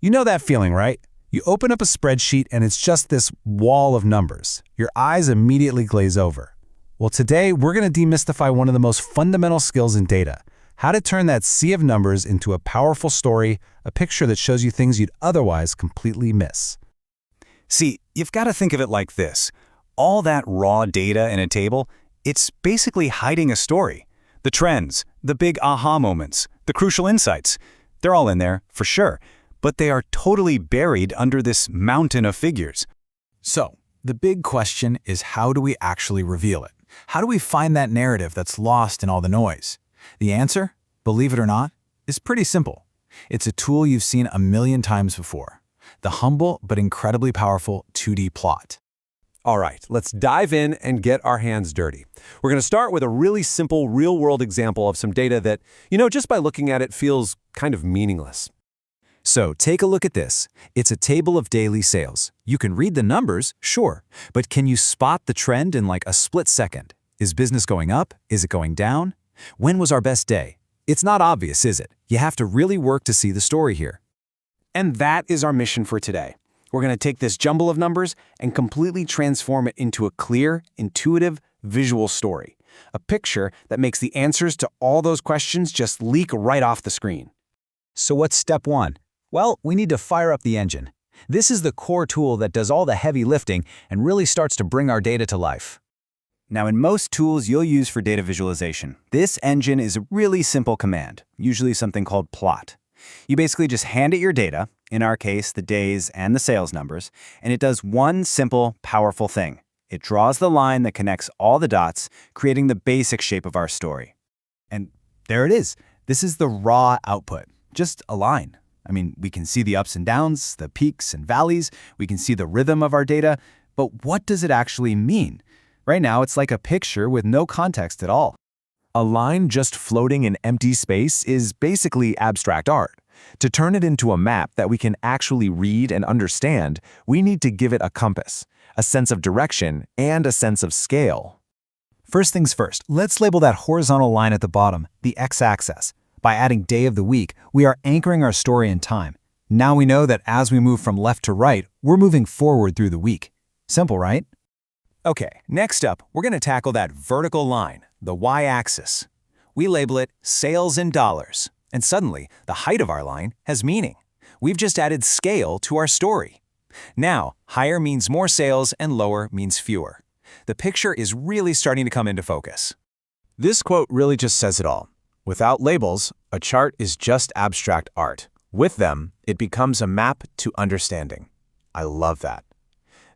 You know that feeling, right? You open up a spreadsheet and it's just this wall of numbers. Your eyes immediately glaze over. Well, today we're going to demystify one of the most fundamental skills in data, how to turn that sea of numbers into a powerful story, a picture that shows you things you'd otherwise completely miss. See, you've got to think of it like this. All that raw data in a table, it's basically hiding a story. The trends, the big aha moments, the crucial insights, they're all in there, for sure. But they are totally buried under this mountain of figures. So, the big question is, how do we actually reveal it? How do we find that narrative that's lost in all the noise? The answer, believe it or not, is pretty simple. It's a tool you've seen a million times before. The humble but incredibly powerful 2D plot. All right, let's dive in and get our hands dirty. We're going to start with a really simple real-world example of some data that, just by looking at it feels kind of meaningless. So take a look at this. It's a table of daily sales. You can read the numbers, sure, but can you spot the trend in like a split second? Is business going up? Is it going down? When was our best day? It's not obvious, is it? You have to really work to see the story here. And that is our mission for today. We're going to take this jumble of numbers and completely transform it into a clear, intuitive, visual story. A picture that makes the answers to all those questions just leak right off the screen. So what's step one? Well, we need to fire up the engine. This is the core tool that does all the heavy lifting and really starts to bring our data to life. Now, in most tools you'll use for data visualization, this engine is a really simple command, usually something called plot. You basically just hand it your data, in our case, the days and the sales numbers, and it does one simple, powerful thing. It draws the line that connects all the dots, creating the basic shape of our story. And there it is. This is the raw output, just a line. I mean, we can see the ups and downs, the peaks and valleys, we can see the rhythm of our data, but what does it actually mean? Right now, it's like a picture with no context at all. A line just floating in empty space is basically abstract art. To turn it into a map that we can actually read and understand, we need to give it a compass, a sense of direction, and a sense of scale. First things first, let's label that horizontal line at the bottom, the x-axis. By adding day of the week, we are anchoring our story in time. Now we know that as we move from left to right, we're moving forward through the week. Simple, right? Okay, next up, we're going to tackle that vertical line, the y-axis. We label it sales in dollars, and suddenly the height of our line has meaning. We've just added scale to our story. Now, higher means more sales and lower means fewer. The picture is really starting to come into focus. This quote really just says it all. Without labels, a chart is just abstract art. With them, it becomes a map to understanding. I love that.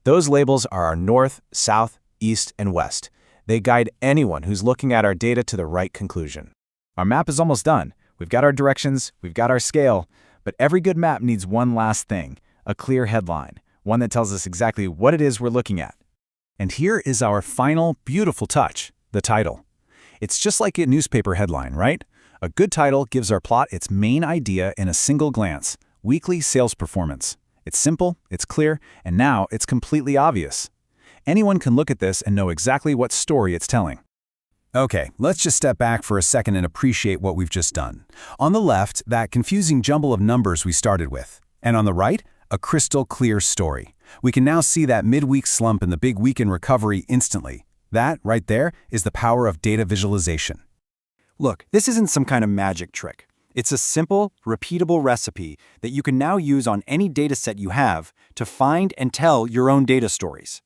Those labels are our north, south, east, and west. They guide anyone who's looking at our data to the right conclusion. Our map is almost done. We've got our directions, we've got our scale, but every good map needs one last thing, a clear headline, one that tells us exactly what it is we're looking at. And here is our final beautiful touch, the title. It's just like a newspaper headline, right? A good title gives our plot its main idea in a single glance, weekly sales performance. It's simple, it's clear, and now it's completely obvious. Anyone can look at this and know exactly what story it's telling. Okay, let's just step back for a second and appreciate what we've just done. On the left, that confusing jumble of numbers we started with. And on the right, a crystal clear story. We can now see that midweek slump and the big weekend recovery instantly. That, right there, is the power of data visualization. Look, this isn't some kind of magic trick. It's a simple, repeatable recipe that you can now use on any dataset you have to find and tell your own data stories.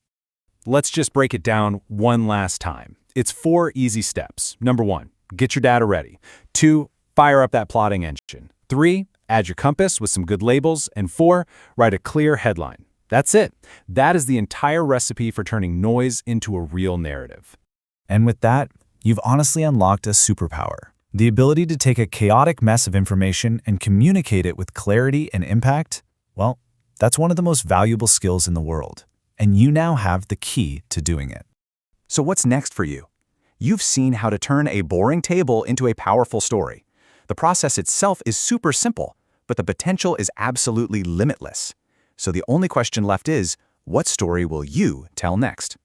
Let's just break it down one last time. It's 4 easy steps. Number 1, get your data ready. 2, fire up that plotting engine. 3, add your compass with some good labels. And 4, write a clear headline. That's it. That is the entire recipe for turning noise into a real narrative. And with that, you've honestly unlocked a superpower. The ability to take a chaotic mess of information and communicate it with clarity and impact, well, that's one of the most valuable skills in the world. And you now have the key to doing it. So what's next for you? You've seen how to turn a boring table into a powerful story. The process itself is super simple, but the potential is absolutely limitless. So the only question left is, what story will you tell next?